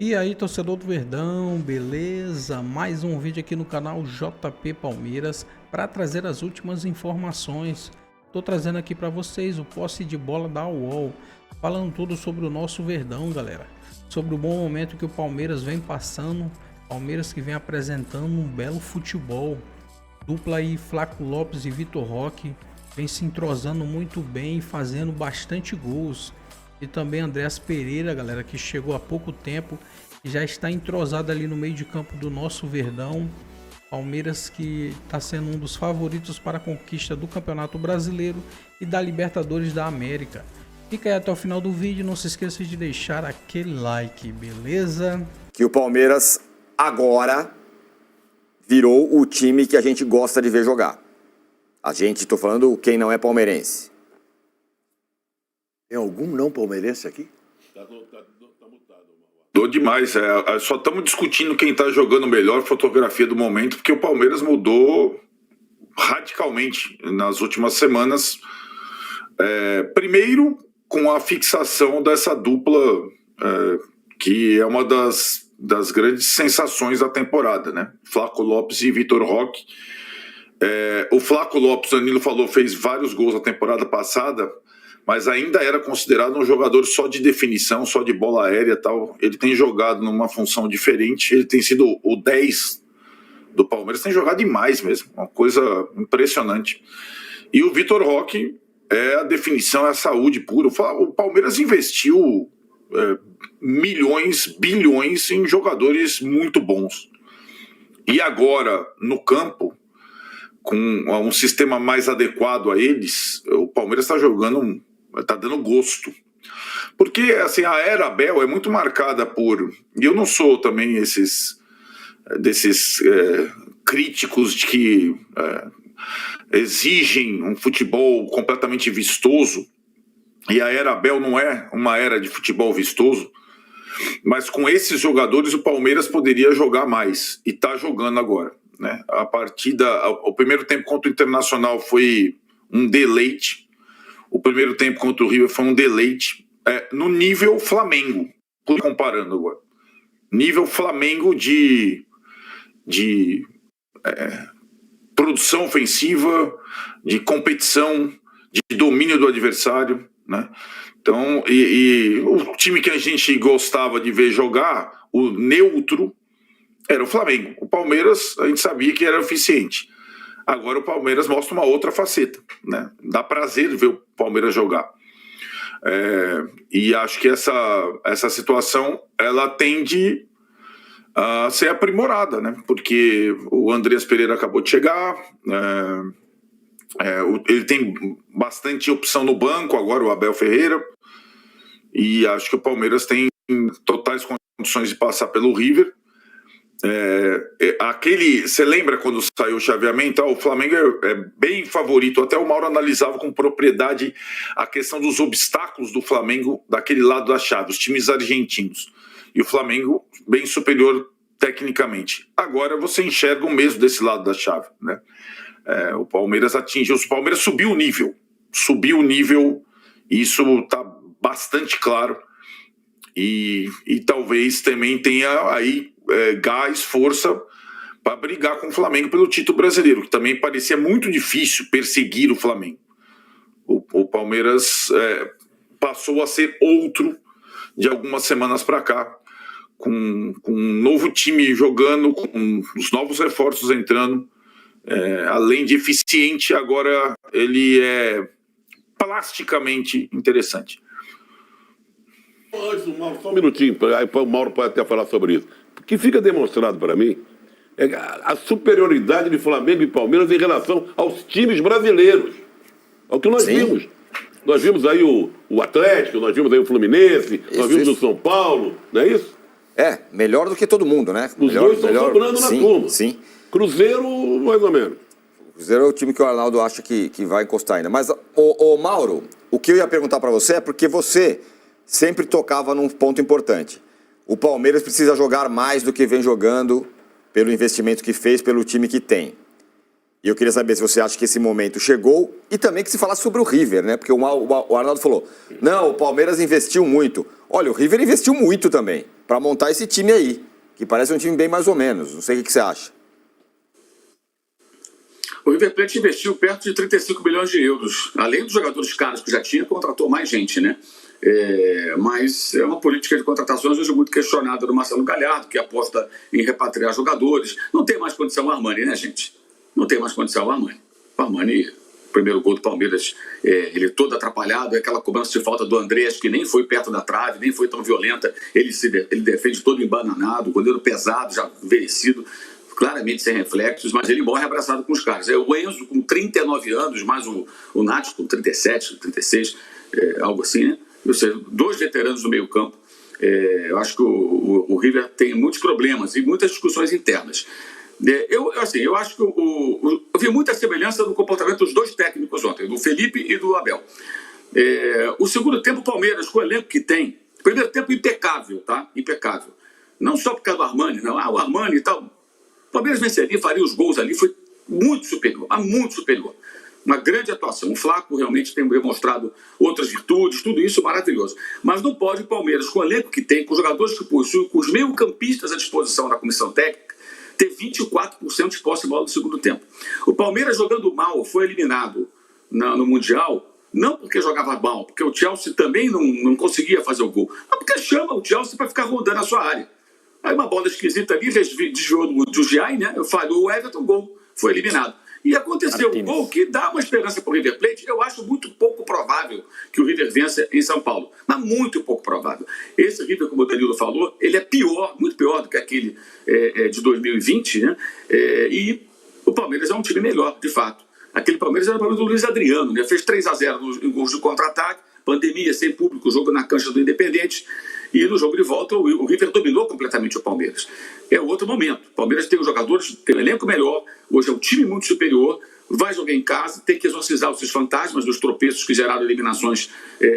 E aí, torcedor do Verdão, beleza? Mais um vídeo aqui no canal JP Palmeiras para trazer as últimas informações. Tô trazendo aqui para vocês o posse de bola da UOL, falando tudo sobre o nosso Verdão, galera. Sobre o bom momento que o Palmeiras vem passando, Palmeiras que vem apresentando um belo futebol. Dupla aí, Flaco Lopes e Vitor Roque, vem se entrosando muito bem e fazendo bastante gols. E também Andreas Pereira, galera, que chegou há pouco tempo e já está entrosado ali no meio de campo do nosso Verdão. Palmeiras que está sendo um dos favoritos para a conquista do Campeonato Brasileiro e da Libertadores da América. Fica aí até o final do vídeo, não se esqueça de deixar aquele like, beleza? Que o Palmeiras agora virou o time que a gente gosta de ver jogar. A gente, tô falando quem não é palmeirense. Tem algum não palmeirense aqui? Tá mutado. Tô demais, só estamos discutindo quem tá jogando melhor, fotografia do momento, porque o Palmeiras mudou radicalmente nas últimas semanas. Primeiro, com a fixação dessa dupla, que é uma das grandes sensações da temporada, né? Flaco Lopes e Vitor Roque. O Flaco Lopes, o Danilo falou, fez vários gols na temporada passada, mas ainda era considerado um jogador só de definição, só de bola aérea e tal. Ele tem jogado numa função diferente, ele tem sido o 10 do Palmeiras, tem jogado demais mesmo, uma coisa impressionante. E o Vitor Roque é a definição, é a saúde pura. O Palmeiras investiu milhões, bilhões em jogadores muito bons. E agora, no campo, com um sistema mais adequado a eles, o Palmeiras está jogando, está dando gosto. Porque assim, a era Abel é muito marcada por... E eu não sou também desses críticos de que exigem um futebol completamente vistoso. E a era Abel não é uma era de futebol vistoso. Mas com esses jogadores o Palmeiras poderia jogar mais. E está jogando agora, né? A partida, o primeiro tempo contra o Internacional foi um deleite. O primeiro tempo contra o River foi um deleite. No nível Flamengo, comparando agora. Nível Flamengo de produção ofensiva, de competição, de domínio do adversário, né? Então, e o time que a gente gostava de ver jogar, o neutro, era o Flamengo. O Palmeiras, a gente sabia que era eficiente. Agora o Palmeiras mostra uma outra faceta, né? Dá prazer ver o Palmeiras jogar. E acho que essa situação, ela tende a ser aprimorada, né? Porque o Andreas Pereira acabou de chegar, ele tem bastante opção no banco agora, o Abel Ferreira, e acho que o Palmeiras tem totais condições de passar pelo River. Você lembra quando saiu o chaveamento? O Flamengo é bem favorito, até o Mauro analisava com propriedade a questão dos obstáculos do Flamengo daquele lado da chave, os times argentinos, e o Flamengo bem superior tecnicamente. Agora você enxerga o mesmo desse lado da chave, né? O Palmeiras subiu o nível, e isso está bastante claro, e talvez também tenha aí gás, força para brigar com o Flamengo pelo título brasileiro, que também parecia muito difícil perseguir o Flamengo. O Palmeiras passou a ser outro de algumas semanas para cá, com um novo time jogando, com os novos reforços entrando. Além de eficiente, agora ele é plasticamente interessante. Antes do Mauro, só um minutinho, aí o Mauro pode até falar sobre isso. O que fica demonstrado para mim é a superioridade de Flamengo e Palmeiras em relação aos times brasileiros. É o que nós vimos. Nós vimos aí o Atlético, nós vimos aí o Fluminense, nós vimos o São Paulo, não é isso? Melhor do que todo mundo, né? Os dois estão sobrando na turma. Sim. Cruzeiro, mais ou menos. O Cruzeiro é o time que o Arnaldo acha que vai encostar ainda. Mas, Mauro, o que eu ia perguntar para você é porque você sempre tocava num ponto importante. O Palmeiras precisa jogar mais do que vem jogando pelo investimento que fez, pelo time que tem. E eu queria saber se você acha que esse momento chegou e também que se falasse sobre o River, né? Porque o Arnaldo falou, não, o Palmeiras investiu muito. Olha, o River investiu muito também. para montar esse time aí, que parece um time bem mais ou menos. Não sei o que você acha. O River Plate investiu perto de 35 milhões de euros. Além dos jogadores caros que já tinha, contratou mais gente, né? Mas é uma política de contratações hoje muito questionada do Marcelo Galhardo, que aposta em repatriar jogadores. Não tem mais condição o Armani, né, gente? Não tem mais condição o Armani. O Armani, o primeiro gol do Palmeiras, ele todo atrapalhado, aquela cobrança de falta do Andrés, que nem foi perto da trave, nem foi tão violenta. Ele defende todo embananado, goleiro pesado, já envelhecido, claramente sem reflexos, mas ele morre abraçado com os caras. O Enzo, com 39 anos, mais o Nath, com 37, 36, algo assim, né? Ou seja, 2 veteranos no meio campo. Eu acho que o River tem muitos problemas e muitas discussões internas. Eu acho que eu vi muita semelhança no comportamento dos 2 técnicos ontem, do Felipe e do Abel. O segundo tempo, o Palmeiras, com o elenco que tem, primeiro tempo impecável, tá? Impecável. Não só por causa do Armani, não. O Armani e tal. O Palmeiras venceria, faria os gols ali, foi muito superior, muito superior. Uma grande atuação. O Flaco realmente tem demonstrado outras virtudes, tudo isso maravilhoso. Mas não pode o Palmeiras, com o elenco que tem, com os jogadores que possui, com os meio-campistas à disposição da comissão técnica, ter 24% de posse de bola no segundo tempo. O Palmeiras, jogando mal, foi eliminado no Mundial, não porque jogava mal, porque o Chelsea também não conseguia fazer o gol, mas porque chama o Chelsea para ficar rodando a sua área. Aí uma bola esquisita ali, desviou do Giai, né? Falhou o Everton, gol, foi eliminado. E aconteceu um gol que dá uma esperança para o River Plate. Eu acho muito pouco provável que o River vença em São Paulo. Mas muito pouco provável. Esse River, como o Danilo falou, ele é pior, muito pior do que aquele de 2020, né? E o Palmeiras é um time melhor, de fato. Aquele Palmeiras era o Palmeiras do Luiz Adriano, né? Fez 3-0 em gols de contra-ataque, pandemia, sem público, jogo na cancha do Independente. E no jogo de volta, o River dominou completamente o Palmeiras. É outro momento. O Palmeiras tem os jogadores, tem um elenco melhor, hoje é um time muito superior, vai jogar em casa, tem que exorcizar os seus fantasmas dos tropeços que geraram eliminações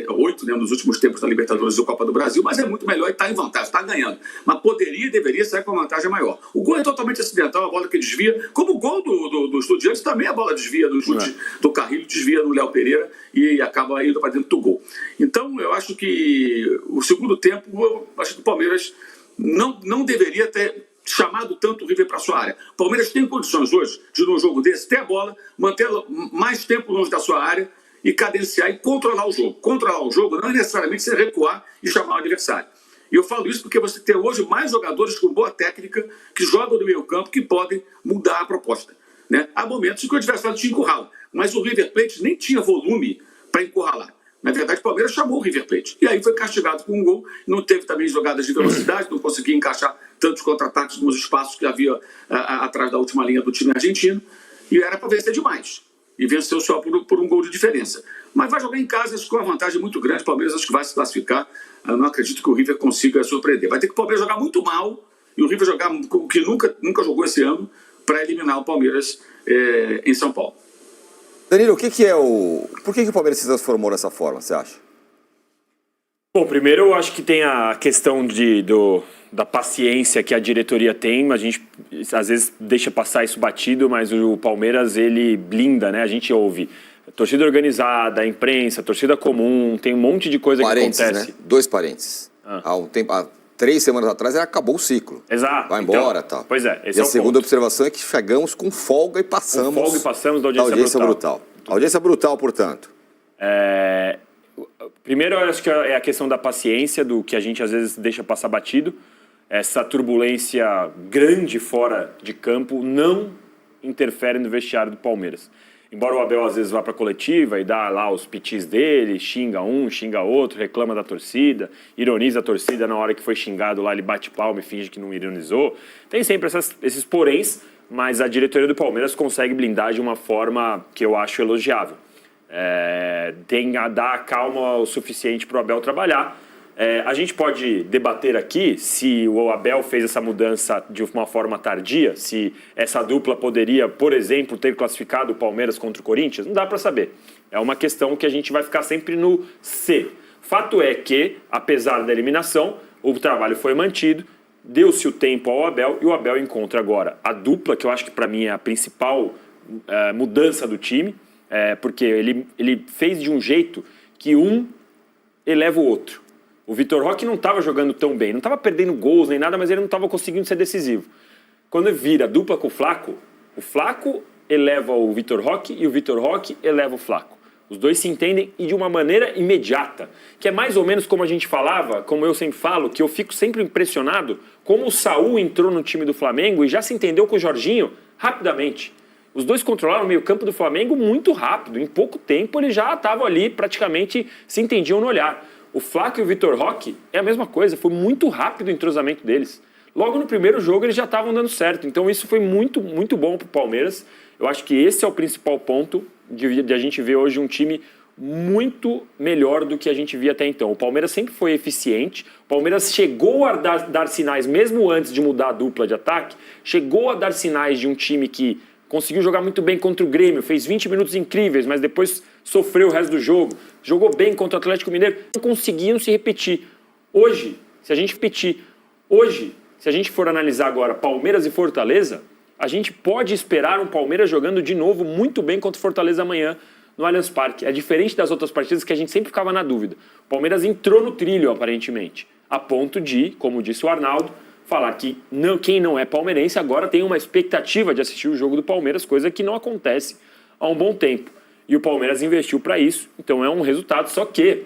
8, né, nos últimos tempos da Libertadores e da Copa do Brasil, mas é muito melhor e está em vantagem, está ganhando. Mas poderia e deveria sair com uma vantagem maior. O gol é totalmente acidental, a bola que desvia, como o gol do Estudiantes também, a bola desvia do chute do Carrilho, desvia no Léo Pereira e acaba indo para dentro do gol. Então, eu acho que o segundo tempo, eu acho que o Palmeiras não deveria ter chamado tanto o River para a sua área. O Palmeiras tem condições hoje de, num jogo desse, ter a bola, mantê-la mais tempo longe da sua área e cadenciar e controlar o jogo. Controlar o jogo não é necessariamente você recuar e chamar o adversário. E eu falo isso porque você tem hoje mais jogadores com boa técnica que jogam no meio campo que podem mudar a proposta, né? Há momentos em que o adversário te encurrala, mas o River Plate nem tinha volume para encurralar. Na verdade, o Palmeiras chamou o River Plate. E aí foi castigado com um gol. Não teve também jogadas de velocidade, não conseguia encaixar tantos contra-ataques nos espaços que havia atrás da última linha do time argentino. E era para vencer demais. E venceu só por um gol de diferença. Mas vai jogar em casa com uma vantagem muito grande. O Palmeiras acho que vai se classificar. Eu não acredito que o River consiga surpreender. Vai ter que o Palmeiras jogar muito mal e o River jogar o que nunca jogou esse ano para eliminar o Palmeiras em São Paulo. Danilo, por que o Palmeiras se transformou dessa forma, você acha? Bom, primeiro eu acho que tem a questão da paciência que a diretoria tem. A gente às vezes deixa passar isso batido, mas o Palmeiras, ele blinda, né? A gente ouve torcida organizada, imprensa, torcida comum, tem um monte de coisa que acontece. Né? 2 parênteses. Há 3 semanas atrás com o ciclo. Exato. Vai embora, tal. Pois é, esse e é a segunda observação é que chegamos com folga e passamos. Com folga e passamos da audiência brutal. Audiência brutal, portanto. Primeiro, eu acho que é a questão da paciência, do que a gente às vezes deixa passar batido. Essa turbulência grande fora de campo não interfere no vestiário do Palmeiras. Embora o Abel às vezes vá para a coletiva e dá lá os pitis dele, xinga um, xinga outro, reclama da torcida, ironiza a torcida na hora que foi xingado lá, ele bate palma e finge que não ironizou. Tem sempre esses poréns, mas a diretoria do Palmeiras consegue blindar de uma forma que eu acho elogiável. Tem a dar calma o suficiente para o Abel trabalhar. A gente pode debater aqui se o Abel fez essa mudança de uma forma tardia, se essa dupla poderia, por exemplo, ter classificado o Palmeiras contra o Corinthians. Não dá para saber. É uma questão que a gente vai ficar sempre no C. Fato é que, apesar da eliminação, o trabalho foi mantido, deu-se o tempo ao Abel e o Abel encontra agora a dupla, que eu acho que para mim é a principal mudança do time, porque ele fez de um jeito que um eleva o outro. O Vitor Roque não estava jogando tão bem, não estava perdendo gols nem nada, mas ele não estava conseguindo ser decisivo. Quando vira dupla com o Flaco eleva o Vitor Roque e o Vitor Roque eleva o Flaco. Os dois se entendem e de uma maneira imediata, que é mais ou menos como a gente falava, como eu sempre falo, que eu fico sempre impressionado como o Saúl entrou no time do Flamengo e já se entendeu com o Jorginho rapidamente. Os dois controlaram o meio-campo do Flamengo muito rápido. Em pouco tempo eles já estavam ali, praticamente se entendiam no olhar. O Flaco e o Vitor Roque é a mesma coisa, foi muito rápido o entrosamento deles. Logo no primeiro jogo eles já estavam dando certo. Então isso foi muito, muito bom para o Palmeiras. Eu acho que esse é o principal ponto de a gente ver hoje um time muito melhor do que a gente via até então. O Palmeiras sempre foi eficiente, o Palmeiras chegou a dar sinais, mesmo antes de mudar a dupla de ataque, chegou a dar sinais de um time que conseguiu jogar muito bem contra o Grêmio, fez 20 minutos incríveis, mas depois sofreu o resto do jogo, jogou bem contra o Atlético Mineiro, não conseguiam se repetir. Hoje, se a gente for analisar agora Palmeiras e Fortaleza, a gente pode esperar um Palmeiras jogando de novo muito bem contra o Fortaleza amanhã no Allianz Parque. É diferente das outras partidas que a gente sempre ficava na dúvida. O Palmeiras entrou no trilho, aparentemente, a ponto de, como disse o Arnaldo, falar que quem não é palmeirense agora tem uma expectativa de assistir o jogo do Palmeiras, coisa que não acontece há um bom tempo. E o Palmeiras investiu para isso, então é um resultado, só que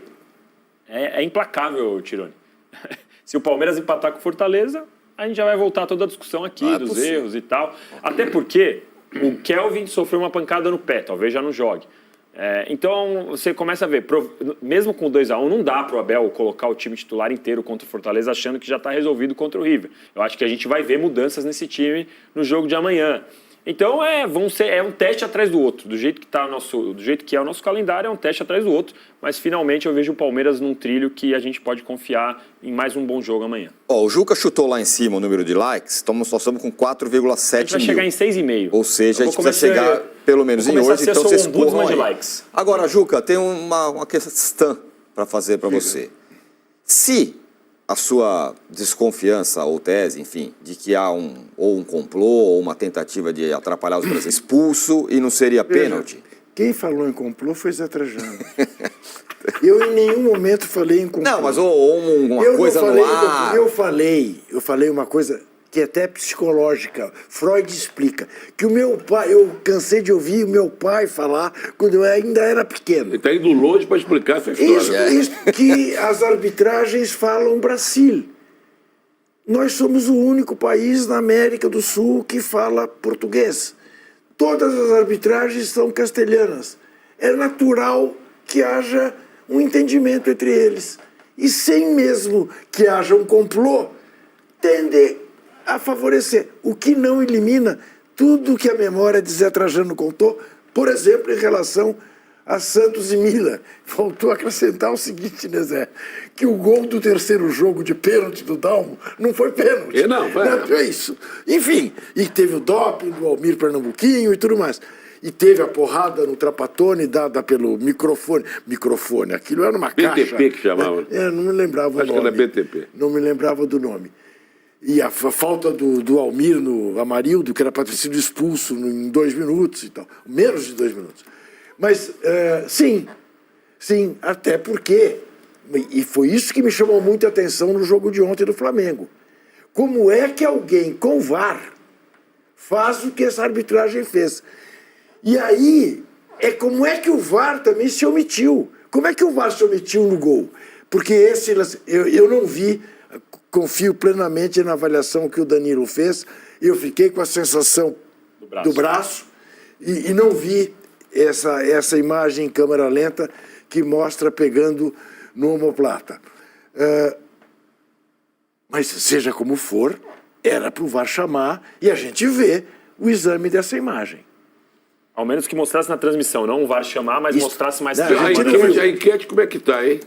é implacável, Tironi. Se o Palmeiras empatar com o Fortaleza, a gente já vai voltar a toda a discussão aqui dos erros e tal. Até porque o Kelvin sofreu uma pancada no pé, talvez já não jogue. Então você começa a ver, mesmo com 2-1, não dá para o Abel colocar o time titular inteiro contra o Fortaleza achando que já está resolvido contra o River. Eu acho que a gente vai ver mudanças nesse time no jogo de amanhã. Então é um teste atrás do outro. Do jeito que é o nosso calendário, é um teste atrás do outro. Mas finalmente eu vejo o Palmeiras num trilho que a gente pode confiar em mais um bom jogo amanhã. O Juca chutou lá em cima o número de likes, então nós estamos com 4,7 mil. A gente vai chegar em 6,5. Ou seja, a gente precisa chegar pelo menos em 8, então vocês corram aí. Likes. Agora, Juca, tem uma questão para fazer para você. Se a sua desconfiança ou tese, enfim, de que há um complô ou uma tentativa de atrapalhar os brasileiros, expulso e não seria pênalti? Quem falou em complô foi Zé Trajano. Eu em nenhum momento falei em complô. Não, mas uma coisa no ar. Eu falei uma coisa que é até psicológica. Freud explica que o meu pai, eu cansei de ouvir o meu pai falar quando eu ainda era pequeno. Ele está indo longe para explicar essa história. Isso que as arbitragens falam Brasil. Nós somos o único país na América do Sul que fala português. Todas as arbitragens são castelhanas. É natural que haja um entendimento entre eles. E sem mesmo que haja um complô, tende a favorecer. O que não elimina tudo que a memória de Zé Trajano contou, por exemplo, em relação a Santos e Milan. Faltou acrescentar o seguinte, né, Zé? Que o gol do terceiro jogo de pênalti do Dalmo não foi pênalti. Não, é isso. Enfim, e teve o doping do Almir Pernambuquinho e tudo mais. E teve a porrada no Trapatone dada pelo microfone. Microfone, aquilo era uma caixa. BTP que chamava. Não me lembrava o nome. Acho que era BTP. Não me lembrava do nome. E a falta do Almir no Amarildo, que era para ter sido expulso em 2 minutos e tal. Menos de 2 minutos. Mas, sim, até porque, e foi isso que me chamou muita atenção no jogo de ontem do Flamengo. Como é que alguém com VAR faz o que essa arbitragem fez? E aí, como é que o VAR também se omitiu? Como é que o VAR se omitiu no gol? Porque eu não vi, confio plenamente na avaliação que o Danilo fez, eu fiquei com a sensação do braço e não vi essa imagem em câmera lenta que mostra pegando no omoplata. Mas seja como for, era para o VAR chamar e a gente vê o exame dessa imagem. Ao menos que mostrasse na transmissão, não o VAR chamar, mas mostrasse mais A enquete como é que está, hein?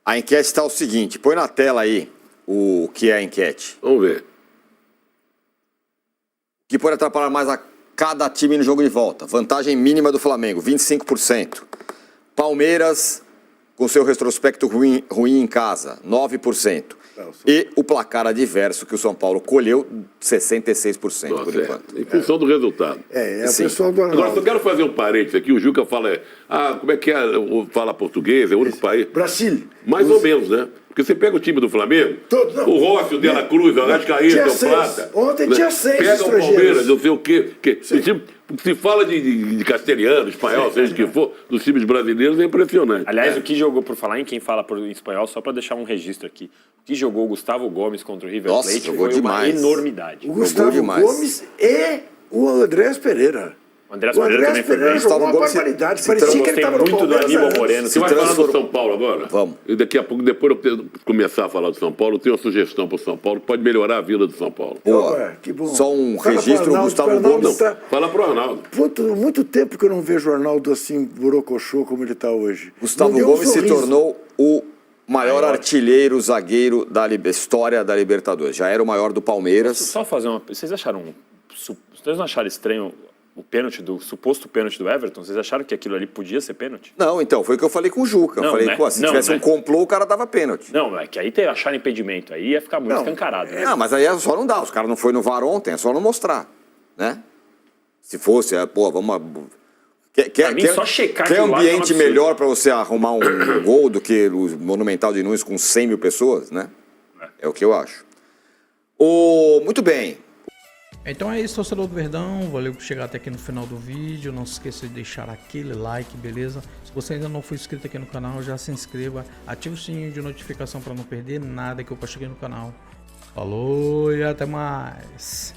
A enquete está o seguinte, põe na tela aí o que é a enquete. Vamos ver. O que pode atrapalhar mais a cada time no jogo de volta? Vantagem mínima do Flamengo, 25%. Palmeiras, com seu retrospecto ruim em casa, 9%. E o placar adverso que o São Paulo colheu, 66% Nossa, por enquanto. em função do resultado. É o Sim. pessoal do Agora, Arnaldo. só quero fazer um parênteses aqui. O Juca fala, como é que é? Fala português, é outro país. Brasil. Mais ou menos, né? Porque você pega o time do Flamengo, Todo, não. o Rossi, o De La Cruz, o Arrascaeta, Tinha o 6. Plata. Ontem tinha 6 Pega o estrangeiros. Palmeiras, não sei o quê. Se fala de castelhano, espanhol, seja o que for, dos times brasileiros é impressionante. Aliás, o que jogou, por falar em quem fala em espanhol, só para deixar um registro aqui, o que jogou o Gustavo Gomes contra o River Nossa, Plate jogou foi uma demais. enormidade. O Gustavo demais. Gomes e o Andrés Pereira. O Andrés O Pereira Andrés também foi Pereira bem. jogou uma Gustavo Gomes barbaridade. se Parecia que ele gostei estava no muito do Palmeiras. Aníbal antes. Moreno. Você vai falar do transformou. São Paulo agora? Vamos. E daqui a pouco, depois eu começar a falar do São Paulo, eu tenho uma sugestão para o São Paulo que pode melhorar a vida do São Paulo. Boa. Ué, que bom. Só um Fala pro registro, o Arnaldo, Gustavo pro Arnaldo Gomes. tá- Fala pro Arnaldo. Muito tempo que eu não vejo o Arnaldo assim, borocochô, como ele está hoje. Gustavo Não deu um Gomes se sorriso. tornou o maior artilheiro, zagueiro da história da Libertadores. Já era o maior do Palmeiras. Só fazer uma... Vocês não acharam estranho o pênalti suposto pênalti do Everton? Vocês acharam que aquilo ali podia ser pênalti? Não, então, foi o que eu falei com o Juca. Eu Não, falei, né? pô, se Não, tivesse né? um complô, o cara dava pênalti. Não, é que aí acharam impedimento, aí ia ficar muito escancarado. Né? Ah, mas aí é só não dá. Os caras não foram no VAR ontem, é só não mostrar, né? Se fosse, vamos... Pra mim, só checar quer que o VAR tá um ambiente absurdo. melhor para você arrumar um gol do que o Monumental de Nunes com 100 mil pessoas, né? É o que eu acho. Muito bem. Então é isso, torcedor do Verdão. Valeu por chegar até aqui no final do vídeo. Não se esqueça de deixar aquele like, beleza? Se você ainda não for inscrito aqui no canal, já se inscreva. Ative o sininho de notificação para não perder nada que eu posto aqui no canal. Falou e até mais.